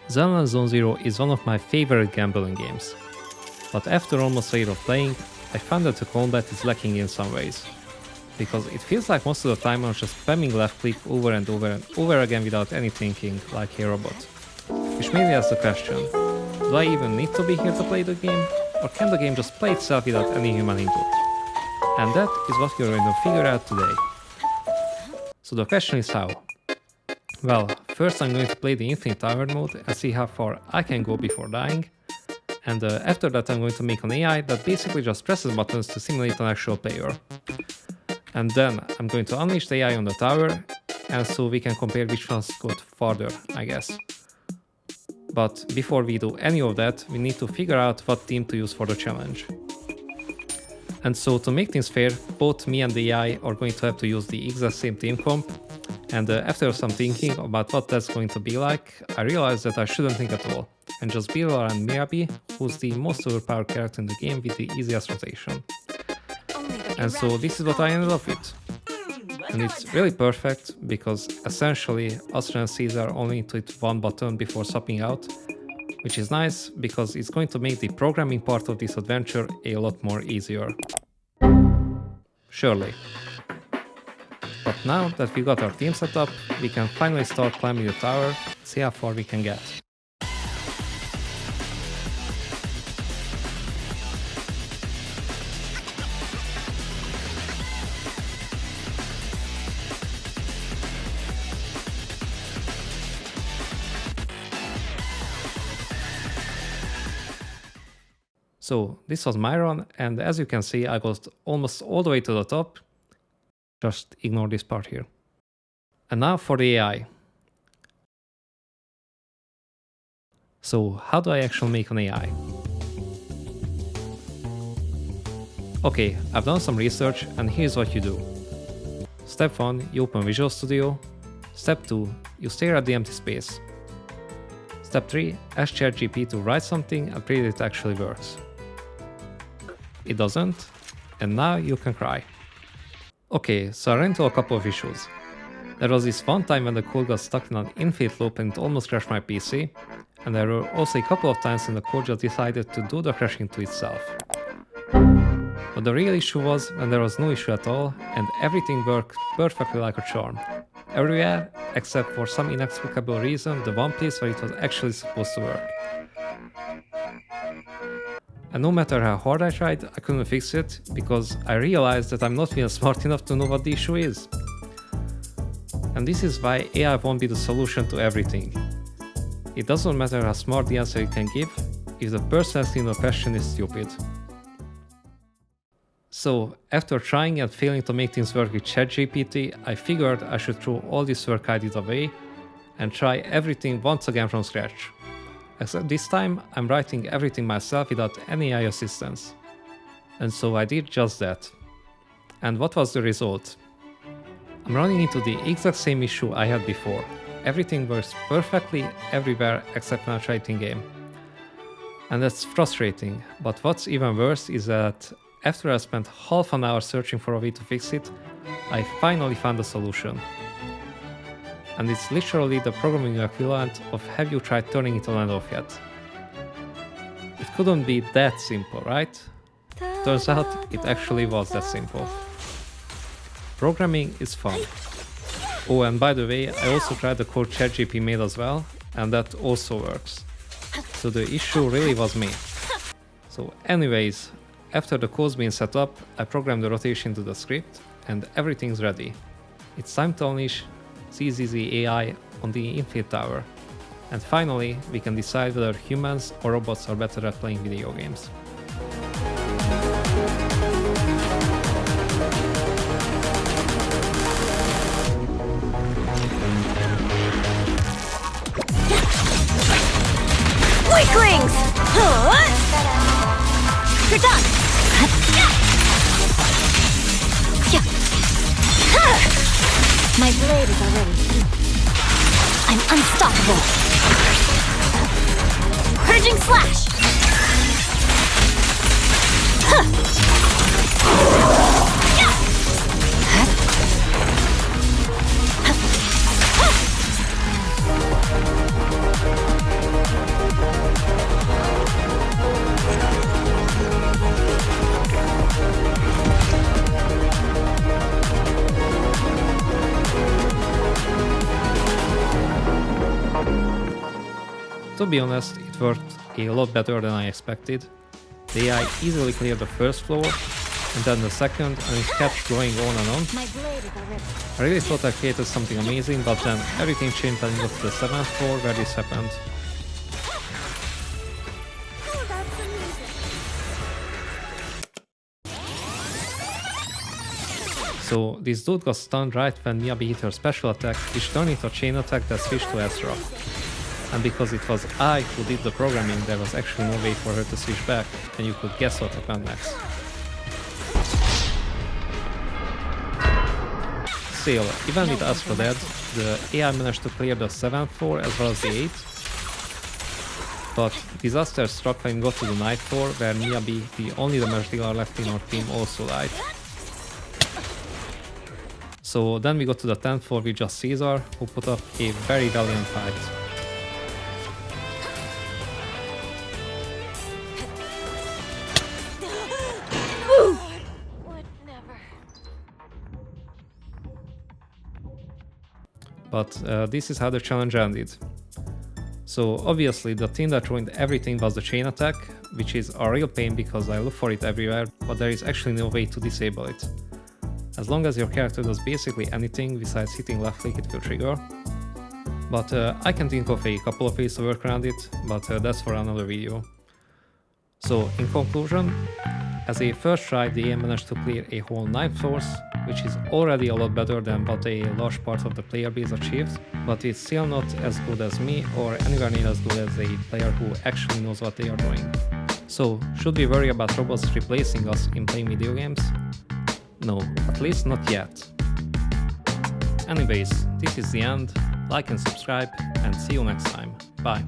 Zenless Zone Zero is one of my favorite gambling games, but after almost a year of playing, I found that the combat is lacking in some ways, because it feels like most of the time I'm just spamming left click over and over and over again without any thinking, like a robot. Which made me ask the question, do I even need to be here to play the game, or can the game just play itself without any human input? And that is what we're going to figure out today. So the question is how? Well, first I'm going to play the Infinite Tower mode and see how far I can go before dying, and after that I'm going to make an AI that basically just presses buttons to simulate an actual player. And then I'm going to unleash the AI on the tower, and so we can compare which ones got farther, I guess. But before we do any of that, we need to figure out what team to use for the challenge. And so to make things fair, both me and the AI are going to have to use the exact same team comp, and after some thinking about what that's going to be like, I realized that I shouldn't think at all, and just build around Miyabi, who's the most overpowered character in the game with the easiest rotation. And so this is what I ended up with. And it's really perfect, because essentially Astra and Caesar only need to hit one button before swapping out, which is nice because it's going to make the programming part of this adventure a lot more easier. Surely. But now that we got our team set up, we can finally start climbing the tower, see how far we can get. So this was my run, and as you can see I got almost all the way to the top. Just ignore this part here. And now for the AI. So how do I actually make an AI? Okay, I've done some research and here's what you do. Step 1, you open Visual Studio. Step 2, you stare at the empty space. Step 3, ask ChatGPT to write something and pray that it actually works. It doesn't, and now you can cry. Okay, so I ran into a couple of issues. There was this one time when the code got stuck in an infinite loop and it almost crashed my PC, and there were also a couple of times when the code just decided to do the crashing to itself. But the real issue was when there was no issue at all and everything worked perfectly like a charm. Everywhere, except for some inexplicable reason, the one place where it was actually supposed to work. And no matter how hard I tried, I couldn't fix it, because I realized that I'm not even smart enough to know what the issue is. And this is why AI won't be the solution to everything. It doesn't matter how smart the answer it can give, if the person asking the question is stupid. So, after trying and failing to make things work with ChatGPT, I figured I should throw all this work I did away and try everything once again from scratch. Except this time, I'm writing everything myself without any AI assistance. And so I did just that. And what was the result? I'm running into the exact same issue I had before. Everything works perfectly everywhere except when I try it in game. And that's frustrating, but what's even worse is that after I spent half an hour searching for a way to fix it, I finally found a solution. And it's literally the programming equivalent of have you tried turning it on and off yet? It couldn't be that simple, right? Turns out it actually was that simple. Programming is fun. Oh, and by the way, I also tried the code ChatGPT made as well, and that also works. So the issue really was me. So anyways, after the code's been set up, I programmed the rotation to the script, and everything's ready. It's time to unleash ZZZ AI on the Infinite Tower. And finally, we can decide whether humans or robots are better at playing video games. Weaklings! You're done! My blade is already heated. I'm unstoppable! Purging slash! to be honest, it worked a lot better than I expected. The AI easily cleared the first floor, and then the second, and it kept going on and on. My blade is already. I really thought I created something amazing, but then everything changed when we got to the 7th floor where this happened. Oh, that's amazing. So this dude got stunned right when Miyabi hit her special attack, which turned into a chain attack that switched to Ezra. And because it was I who did the programming, there was actually no way for her to switch back, and you could guess what happened next. Still, even with Ezra dead, the AI managed to clear the 7th floor as well as the 8th. But disaster struck when we got to the 9th floor, where Miyabi, the only damage dealer left in our team, also died. So then we got to the 10th floor with just Caesar, who put up a very valiant fight. Would never. But this is how the challenge ended. So obviously the thing that ruined everything was the chain attack, which is a real pain because I look for it everywhere, but there is actually no way to disable it. As long as your character does basically anything besides hitting left click, it will trigger. But I can think of a couple of ways to work around it, but that's for another video. So in conclusion, as a first try, the AI managed to clear a whole 9 floors, which is already a lot better than what a large part of the player base achieved, but it's still not as good as me or anywhere near as good as a player who actually knows what they are doing. So should we worry about robots replacing us in playing video games? No, at least not yet. Anyways, this is the end. Like and subscribe, and see you next time. Bye.